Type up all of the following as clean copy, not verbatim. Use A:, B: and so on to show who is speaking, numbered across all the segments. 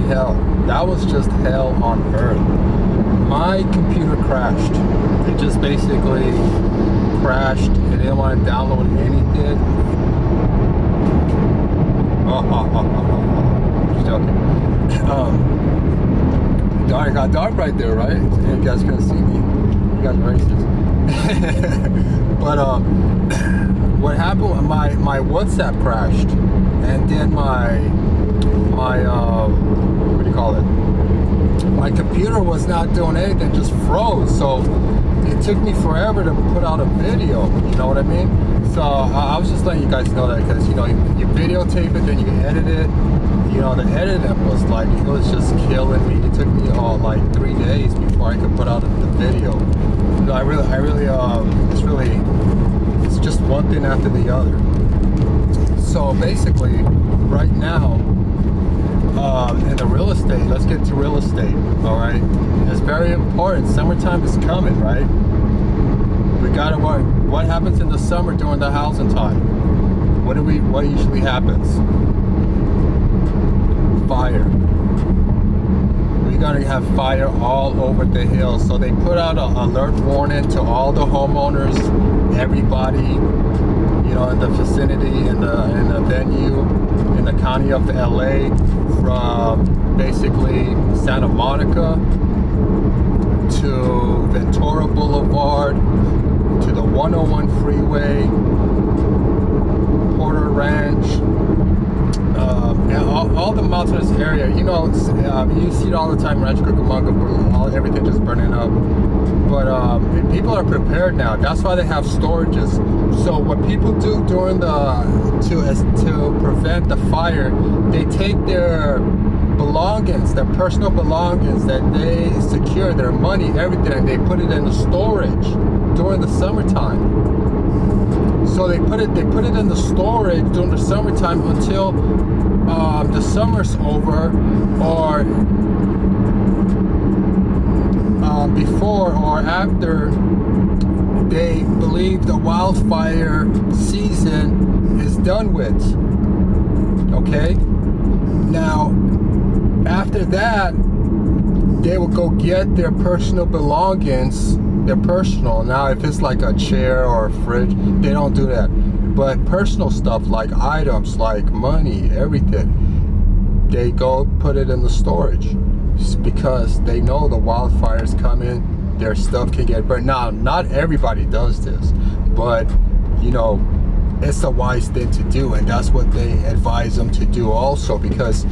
A: hell. That was just hell on earth. My computer crashed. It just basically crashed. It didn't want to download anything. Just joking. It got dark right there, right? You guys couldn't see me. You guys are racist. But what happened? My WhatsApp crashed, and then my what do you call it? My computer was not doing anything, just froze. So it took me forever to put out a video. You know what I mean? So I was just letting you guys know that, because you videotape it, then you edit it. The editing was like, it was just killing me. It took me like 3 days before I could put out the video. I really, it's just one thing after the other. So basically, right now, in the real estate, let's get to real estate, all right? It's very important. Summertime is coming, right? We gotta work. What happens in the summer during the housing time? What usually happens? Fire. We're gonna have fire all over the hills. So they put out an alert warning to all the homeowners, everybody, in the vicinity, in the venue, in the county of LA, from basically Santa Monica to Ventura Boulevard to the 101 freeway, Porter Ranch, and all the mountainous area. You see it all the time, Rancho Cucamonga, everything just burning up. But people are prepared now. That's why they have storages. So what people do during to prevent the fire, they take their belongings, their personal belongings that they secure, their money, everything, and they put it in the storage during the summertime. So they put it in the storage during the summertime until the summer's over, or before or after they believe the wildfire season is done with. Okay? Now, after that, they will go get their personal belongings. They're personal. Now, if it's like a chair or a fridge, they don't do that. But personal stuff like items, like money, everything, they go put it in the storage, because they know the wildfire's coming. Their stuff can get burned. Now, not everybody does this, but it's a wise thing to do, and that's what they advise them to do also, because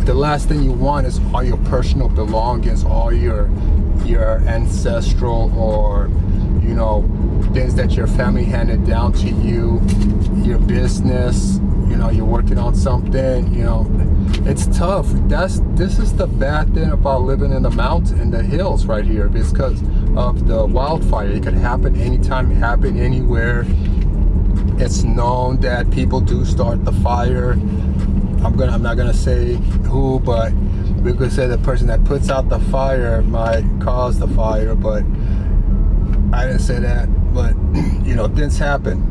A: the last thing you want is all your personal belongings, all your ancestral or things that your family handed down to you, your business, you're working on something, it's tough. This is the bad thing about living in the hills right here, because of the wildfire. It could happen anytime, happen anywhere. It's known that people do start the fire. I'm not gonna say who, but we could say the person that puts out the fire might cause the fire, but I didn't say that. But things happen.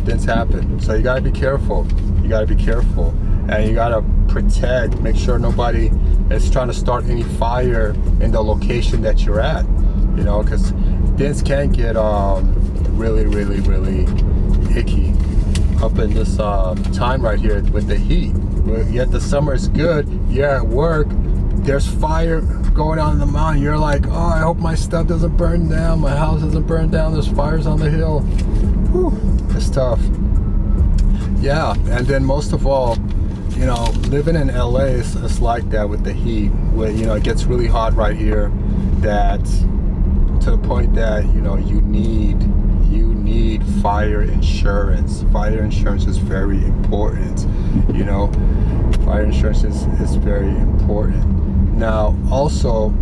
A: Things happen. So you gotta be careful. And you gotta protect. Make sure nobody is trying to start any fire in the location that you're at. Because things can get really, really, really icky up in this time right here with the heat. Yet the summer is good. You're at work. There's fire going on in the mountain. You're like, oh, I hope my stuff doesn't burn down. My house doesn't burn down. There's fires on the hill. Whew, it's tough. Yeah, and then most of all, living in LA is like that with the heat. Where it gets really hot right here. That to the point that you need fire insurance. Fire insurance is very important. Fire insurance is very important. Now, also,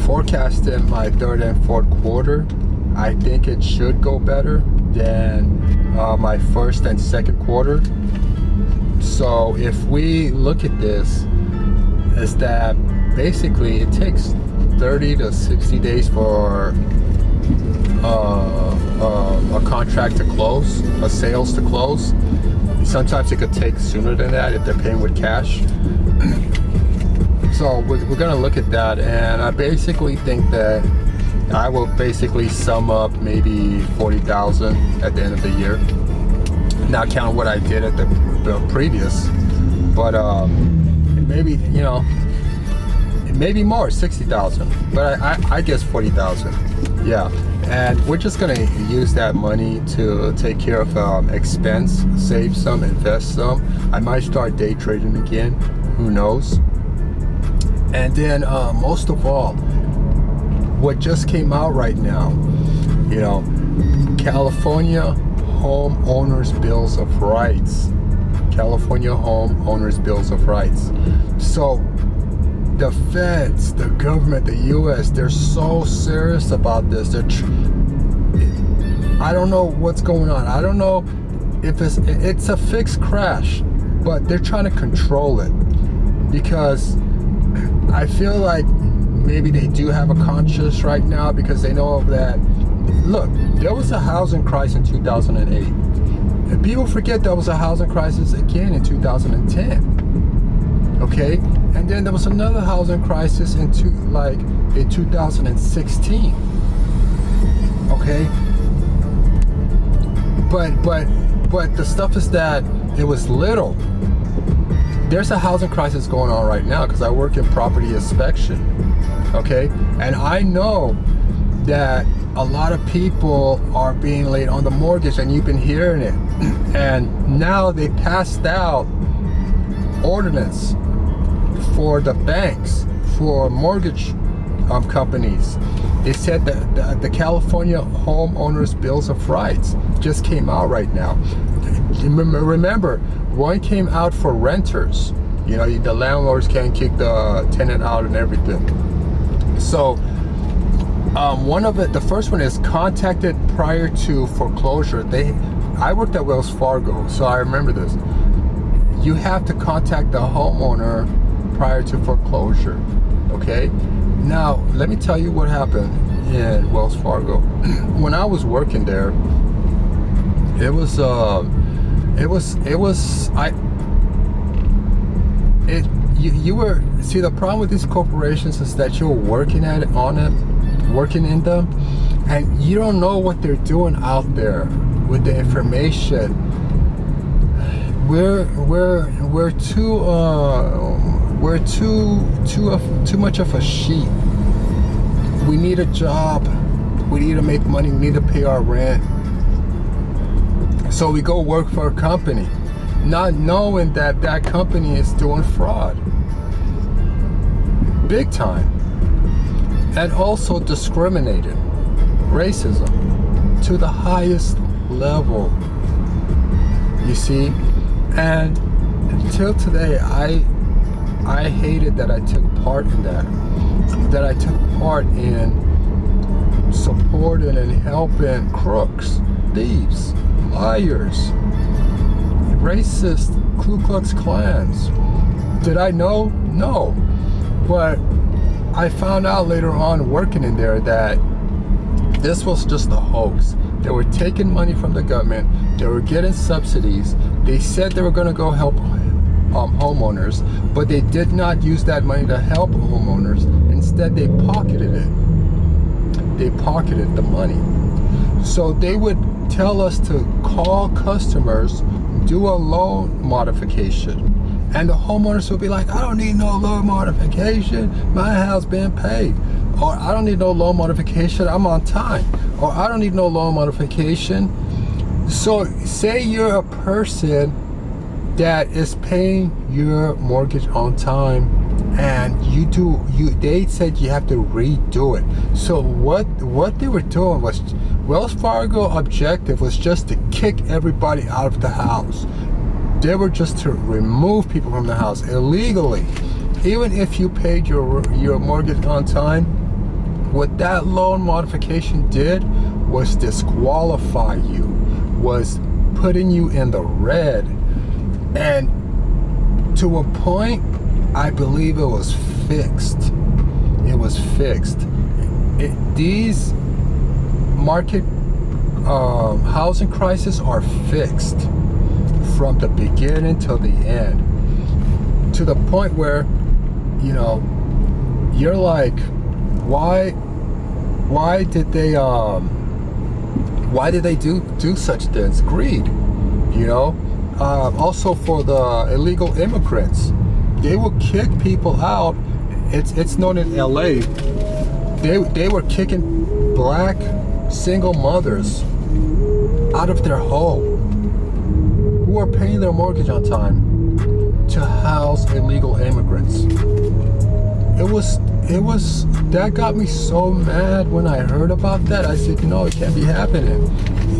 A: forecasting my third and fourth quarter, I think it should go better than my first and second quarter. So if we look at this, is that basically it takes 30 to 60 days for a contract to close, a sales to close. Sometimes it could take sooner than that if they're paying with cash. So we're gonna look at that, and I basically think that I will basically sum up maybe 40,000 at the end of the year. Not count what I did at the previous, but maybe, you know, maybe more, 60,000. But I guess 40,000. Yeah, and we're just gonna use that money to take care of expense, save some, invest some. I might start day trading again. Who knows? And then most of all, what just came out right now, you know, California homeowners bills of rights. California homeowners bills of rights. So the feds, the government, the US, they're so serious about this. I don't know what's going on. I don't know if it's a fixed crash, but they're trying to control it, because I feel like maybe they do have a conscience right now, because they know that, look, there was a housing crisis in 2008. And people forget there was a housing crisis again in 2010. Okay? And then there was another housing crisis in 2016. Okay? But the stuff is that it was little. There's a housing crisis going on right now, because I work in property inspection, okay? And I know that a lot of people are being late on the mortgage, and you've been hearing it. And now they passed out ordinance for the banks, for mortgage companies. They said that the California homeowners bills of rights just came out right now. Remember, one came out for renters. You know, the landlords can't kick the tenant out and everything. So one of it, the first one is contacted prior to foreclosure. I worked at Wells Fargo, so I remember this. You have to contact the homeowner prior to foreclosure. Okay. Now let me tell you what happened in Wells Fargo. When I was working there, you were, see, the problem with these corporations is that you're working in them, and you don't know what they're doing out there with the information. We're too much of a sheep. We need a job. We need to make money. We need to pay our rent. So we go work for a company, not knowing that that company is doing fraud. Big time. And also discriminated. Racism to the highest level. You see? And until today, I hated that I took part in that. That I took part in supporting and helping crooks, thieves, liars, racist, Ku Klux Klans. Did I know? No. But I found out later on working in there that this was just a hoax. They were taking money from the government. They were getting subsidies. They said they were going to go help homeowners, but they did not use that money to help homeowners. Instead, they pocketed it. They pocketed the money. So they would tell us to call customers, do a loan modification. And the homeowners would be like, I don't need no loan modification. My house been paid. Or I don't need no loan modification. I'm on time. Or I don't need no loan modification. So say you're a person that is paying your mortgage on time, and they said you have to redo it. So what they were doing was, Wells Fargo objective was just to kick everybody out of the house. They were just to remove people from the house illegally. Even if you paid your mortgage on time, what that loan modification did was disqualify you, was putting you in the red. And to a point, I believe it was fixed. It was fixed. These market housing crises are fixed from the beginning till the end, to the point where you know, you're like, why did they do such things? Greed, you know. Also for the illegal immigrants, they will kick people out. It's known in LA. They were kicking black single mothers out of their home who are paying their mortgage on time to house illegal immigrants. It was that got me so mad when I heard about that. I said, no, it can't be happening.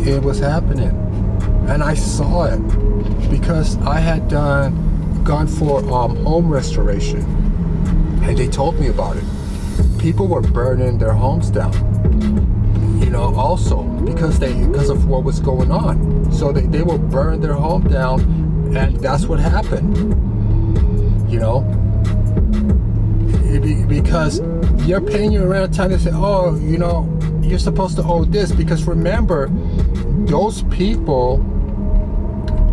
A: It was happening, and I saw it because I had gone for home restoration, and they told me about it. People were burning their homes down, you know, also because of what was going on. So they will burn their home down, and that's what happened, you know. Because you're paying your rent on time. They say, oh, you know, you're supposed to owe this. Because remember, those people,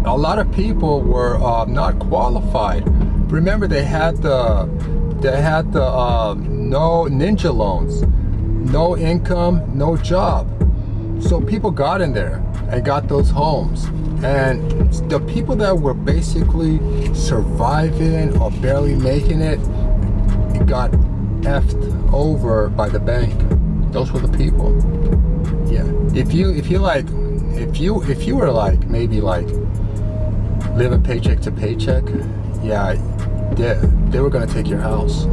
A: a lot of people were not qualified. Remember, they had the no ninja loans, no income, no job. So people got in there and got those homes. And the people that were basically surviving or barely making it got effed over by the bank. Those were the people. Yeah. If you were like maybe like living paycheck to paycheck, yeah, they were gonna take your house.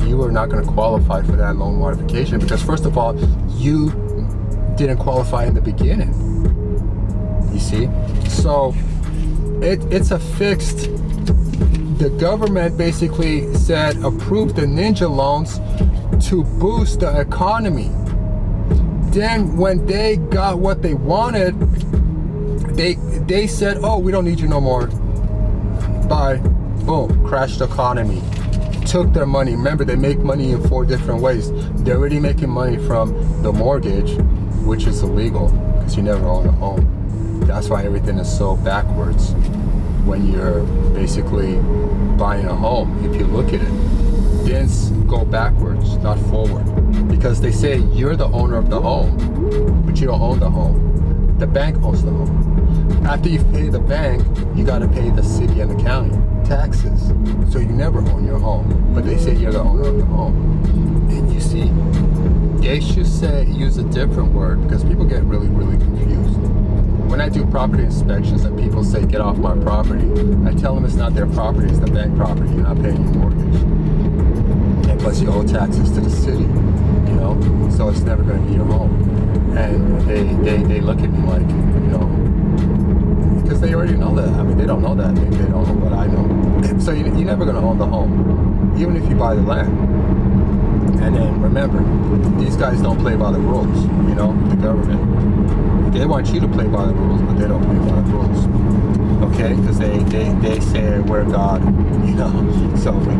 A: You were not gonna qualify for that loan modification because first of all, you didn't qualify in the beginning. You see? So it's a fixed. The government basically said approve the ninja loans to boost the economy. Then when they got what they wanted, they said, oh, we don't need you no more. Bye. Boom. Crashed the economy. Took their money. Remember, they make money in 4 different ways. They're already making money from the mortgage, which is illegal because you never own a home. That's why everything is so backwards when you're basically buying a home. If you look at it, things go backwards, not forward. Because they say you're the owner of the home, but you don't own the home. The bank owns the home. After you pay the bank, you got to pay the city and the county taxes. So you never own your home, but they say you're the owner of the home. And you see, they should use a different word because people get really, really confused. When I do property inspections and people say, get off my property, I tell them it's not their property, it's the bank property. You're not paying your mortgage. And plus you owe taxes to the city, you know, so it's never going to be your home. And they look at me like, you know, because they already know that. I mean, they don't know that. Maybe they don't know, but I know. So you're never going to own the home, even if you buy the land. And then remember, these guys don't play by the rules, you know, the government. They want you to play by the rules, but they don't play by the rules. Okay? Because they say we're God, you know. So we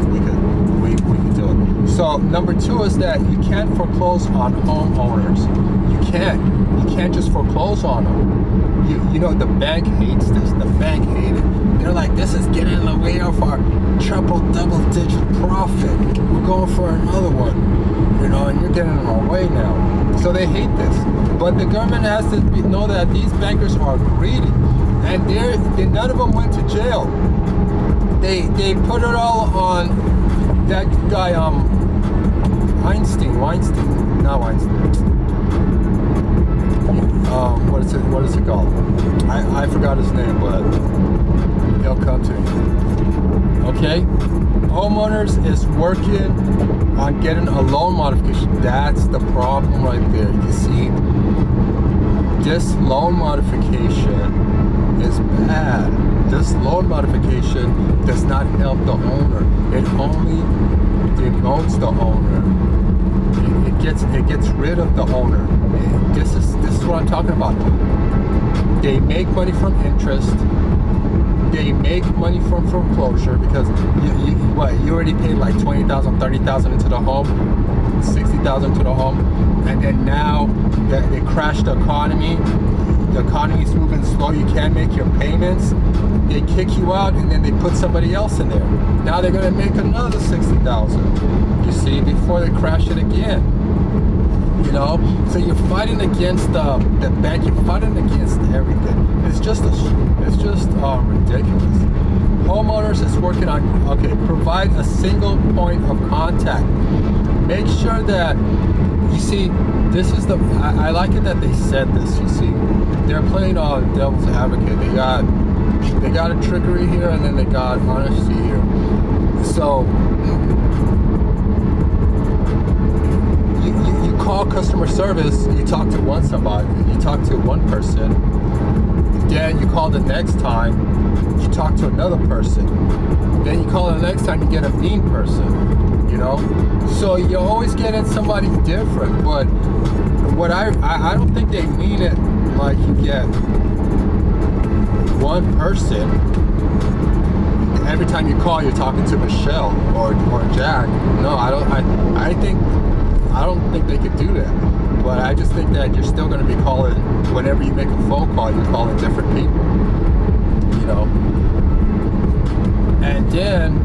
A: could do it. So number 2 is that you can't foreclose on homeowners. You can't just foreclose on them. You know, the bank hates this. The bank hates it. They're like, this is getting in the way of our double-digit profit. We're going for another one, you know, and you're getting in our way now. So they hate this. But the government has to know that these bankers are greedy, and none of them went to jail. They put it all on that guy, Weinstein. What is it called? I forgot his name, but he'll come to me. Okay? Homeowners is working on getting a loan modification. That's the problem right there. You see, this loan modification is bad. This loan modification does not help the owner. It only demotes the owner. It gets rid of the owner. This is what I'm talking about. They make money from interest. They make money from foreclosure because you already paid like $20,000, $30,000 into the home, $60,000 into the home, and then now they crash the economy. The economy is moving slow. You can't make your payments. they kick you out, and then they put somebody else in there. Now they're going to make another $60,000. You see, before they crash it again. You know, so you're fighting against the bank. You're fighting against everything. It's just ridiculous. Homeowners is working on, okay, provide a single point of contact. Make sure that, you see, this is the, I like it that they said this, you see. They're playing devil's advocate. They got a trickery here, and then they got honesty here. So, you call customer service, you talk to one person, then you call the next time, you talk to another person, then you call the next time, you get a mean person, you know? So you're always getting somebody different, but what I don't think they mean it like you get one person. Every time you call, you're talking to Michelle or Jack. No, I don't think they could do that. But I just think that you're still going to be calling, whenever you make a phone call, you're calling different people, you know. And then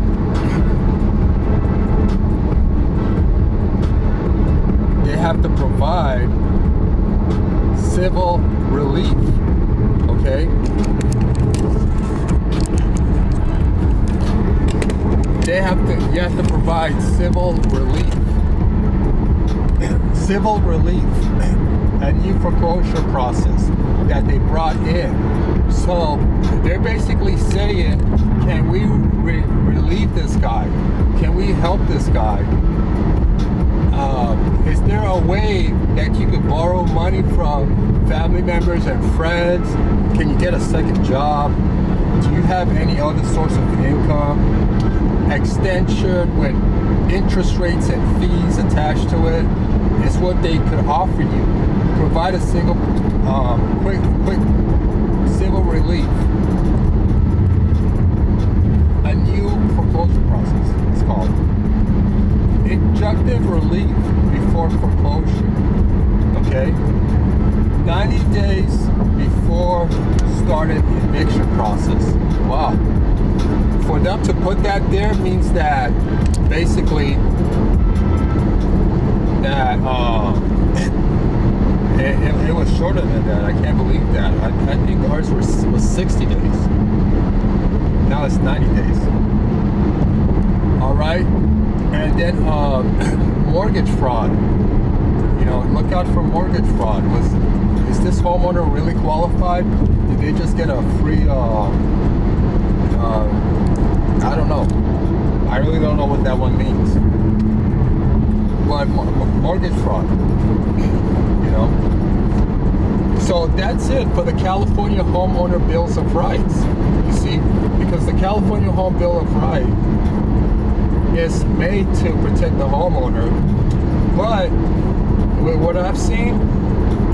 A: they have to provide civil relief, okay? You have to provide civil relief. Civil relief, a new foreclosure process that they brought in. So they're basically saying, can we relieve this guy? Can we help this guy? Is there a way that you could borrow money from family members and friends? Can you get a second job? Do you have any other source of income? Extension with interest rates and fees attached to it is what they could offer you. Provide a single, quick civil relief. A new foreclosure process, it's called. Injunctive relief before foreclosure, okay? 90 days before started eviction process. Wow. For them to put that there means that basically that it was shorter than that. I can't believe that. I think ours was 60 days. Now it's 90 days. All right. And then mortgage fraud. You know, look out for mortgage fraud. Is this homeowner really qualified? Did they just get a free? I don't know. I really don't know what that one means. But mortgage fraud, you know. So that's it for the California Homeowner Bills of Rights. You see, because the California Home Bill of Rights is made to protect the homeowner, but with what I've seen,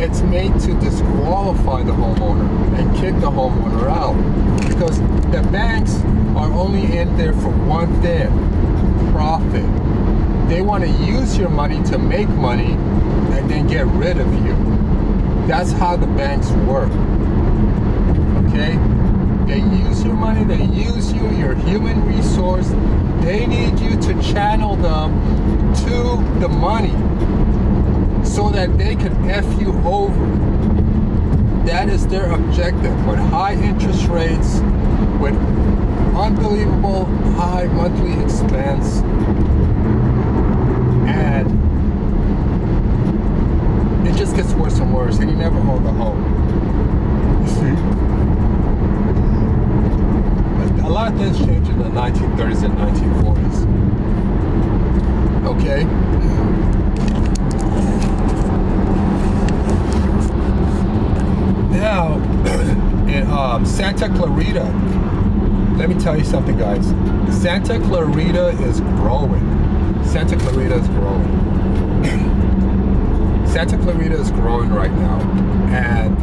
A: it's made to disqualify the homeowner and kick the homeowner out, because the banks are only in there for one thing: profit. They want to use your money to make money and then get rid of you. That's how the banks work. Okay? They use your money, they use you, your human resource. They need you to channel them to the money so that they can F you over. That is their objective. With high interest rates, with unbelievable high monthly expense, and it just gets worse and worse, and you never own the home. You see? A lot of things changed in the 1930s and 1940s. Okay? Now, in Santa Clarita, let me tell you something, guys. Santa Clarita is growing. Santa Clarita is growing. Santa Clarita is growing right now, and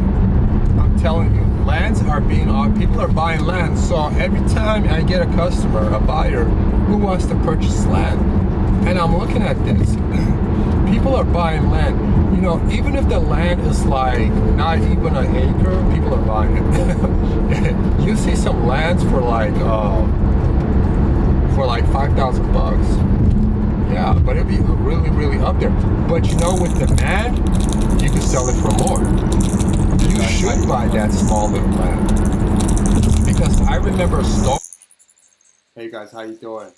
A: I'm telling you, lands are being, people are buying land. So every time I get a customer, a buyer who wants to purchase land, and I'm looking at this, people are buying land. You know, even if the land is like not even an acre, people are buying it. You see some lands for like $5,000. Yeah, but it'd be really, really up there. But you know, with demand, you can sell it for more. You should buy that small little land, because I remember a story. Hey guys, how you doing?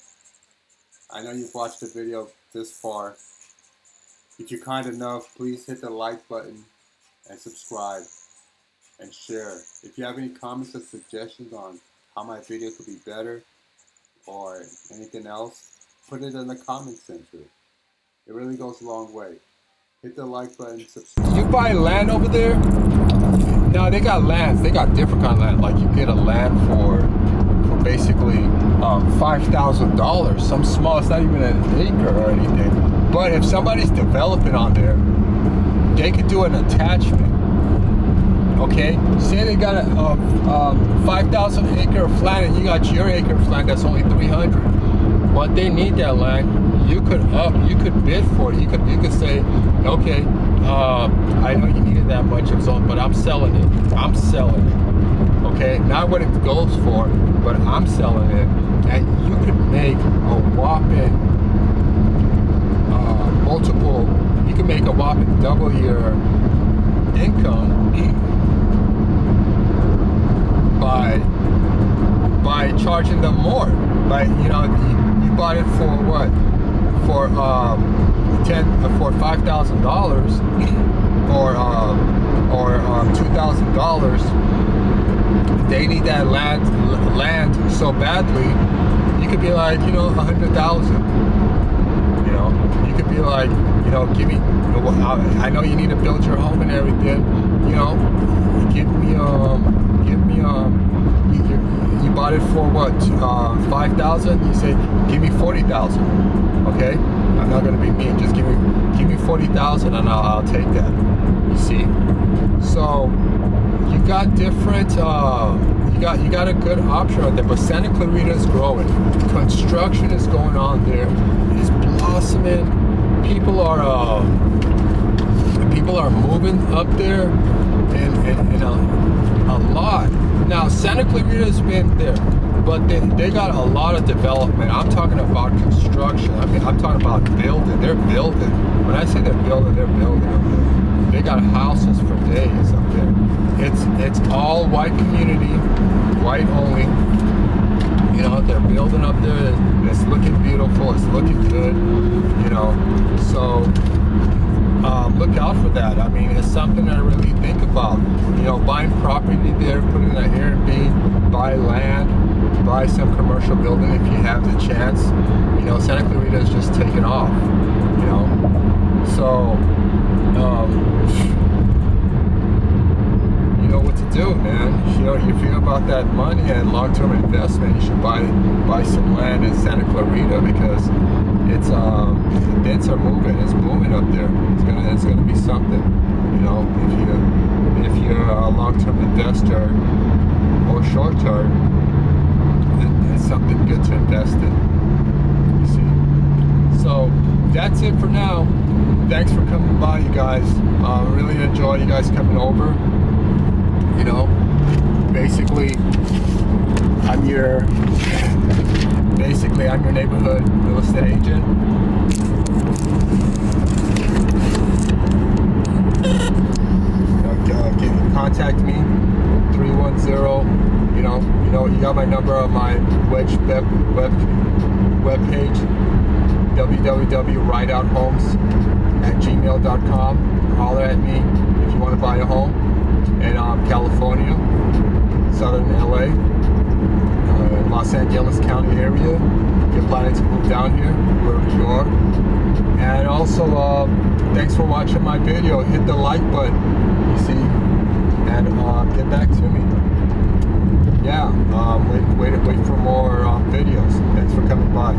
A: I know you've watched the video this far. If you're kind enough, please hit the like button and subscribe and share. If you have any comments or suggestions on how my video could be better or anything else, put it in the comment section. It really goes a long way. Hit the like button, subscribe. You buy land over there? No, they got lands. They got different kind of land. Like you get a land for basically $5,000. Some small, it's not even an acre or anything. But if somebody's developing on there, they could do an attachment. Okay, say they got a 5,000 acre of land and you got your acre of land that's only 300, but they need that land. You could bid for it. You could say, okay, I know you needed that much of zone, but I'm selling it. Okay, not what it goes for, but I'm selling it, and you could make a whopping You could make a whopping double your income by charging them more. By you bought it for what? For $5,000 or $2,000. They need that land so badly. You could be like, 100,000. You could be like, give me. I know you need to build your home and everything. You bought it for what? 5,000. You say, give me 40,000. Okay, I'm not gonna be mean. Just give me 40,000, and I'll take that. You see? So you got different. You got a good option out there. But Santa Clarita is growing. Construction is going on there. It's blossoming. People are moving up there, and a lot. Now Santa Clarita's been there, but they got a lot of development. I'm talking about construction. I'm talking about building. They're building. When I say they're building up there. They got houses for days up there. It's all white community, white only. They're building up there. It's looking beautiful. It's looking good. So look out for that. It's something I really think about. Buying property there, putting an Airbnb, buy land, buy some commercial building if you have the chance. Santa Clarita is just taking off. So you know what to do, man. You feel about that money and long-term investment, you should buy some land in Santa Clarita, because it's dents are moving. It's booming up there. It's gonna be something. If you're a long-term investor or short-term, it's something good to invest in. You see. So that's it for now. Thanks for coming by, you guys. Really enjoy you guys coming over. Basically, I'm your neighborhood real estate agent. Contact me, 310. You got my number on my web page, www.rideouthomes@gmail.com. Holler at me if you want to buy a home in California, Southern LA, Los Angeles County area. If you're planning to move down here, wherever you are. And also, thanks for watching my video. Hit the like button, you see, and get back to me. Yeah, wait for more videos. Thanks for coming by.